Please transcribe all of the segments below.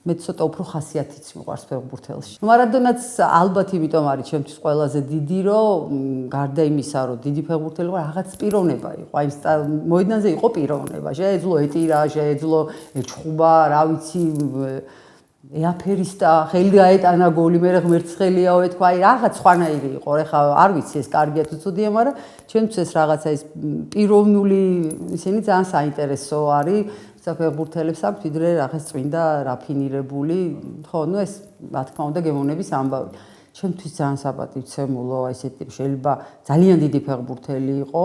მე ცოტა უფრო ხასიათიც მიყვარს ფეხბურთელში. მარადონაც ალბათ იმიტომ არის ჩემთვის ყველაზე დიდი, რომ გარდა იმისა, რომ დიდი ფეხბურთელი ვარ, რაღაც პიროვნება იყო. აი მოედანზე იყო პიროვნება. შეეძლო ეტირა, შეეძლო ეჩხუბა, რა ვიცი, ეაფერისტა, ხელი გაეტანა გოლი, მე ღმერთსხელიაო ეთქვა, აი რაღაც სხვანაირი იყო. ეხლა არ ვიცი ეს კარგია თუ ცუდია, მაგრამ ჩემთვის ეს რაღაცა ის პიროვნული ისინი ძალიან საინტერესო არის. საფეხბურთელებს აქვს ვიდრე რაღაც წმინდა რაფინირებული, ხო, ნუ ეს რა თქმა უნდა გემოვნების ამბავი. ჩემთვის ძალიან საპატივცემულო, აი ესეთი შეიძლება ძალიან დიდი ფეხბურთელი იყო,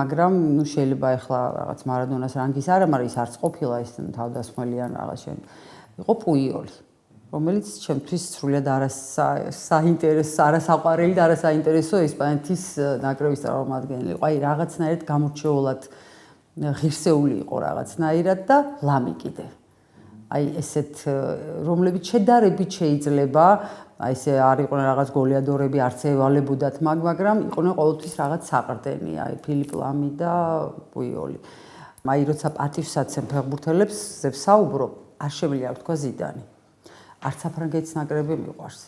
მაგრამ ნუ შეიძლება ახლა რაღაც მარადონას რანგის არა, მაგრამ ის არც ყოფილა ის თავდასხმელი ან რაღაც შენ. იყო პუიოლი, რომელიც ჩემთვის სრულად არასაინტერესო, არასაყვარელი და არასაინტერესო ესპანეთის ნაკრების წარმომადგენელი იყო. აი რაღაცნაირად გამორჩეულად ღირსეული იყო რაღაცნაირად და ლამი კიდე. აი ესეთ რომლებიც შედარებით შეიძლება, აი ესე არ იყვნენ რაღაც გოლიადორები, არც ევალებოდათ, მაგრამ იყვნენ ყოველთვის რაღაც საყრდენი, აი ფილიპ ლამი და პუიოლი. აი როცა პატივსაცემ ფეხბურთელებს ვსაუბრობ, არ შემიძლია ვთქვა ზიდანი. არც საფრანგეთის ნაკრები მიყვარს.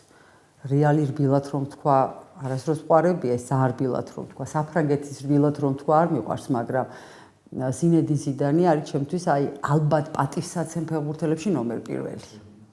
რეალი რბილად რომ თქვა, არასდროს ვყარებია, ეს ძალიან რბილად რომ თქვა, საფრანგეთის რბილად რომ თქვა არ მიყვარს, მაგრამ ზინედინ ზიდანი არის ჩემთვის აი ალბათ პატივსაცემ ფეხბურთელებში ნომერ პირველი.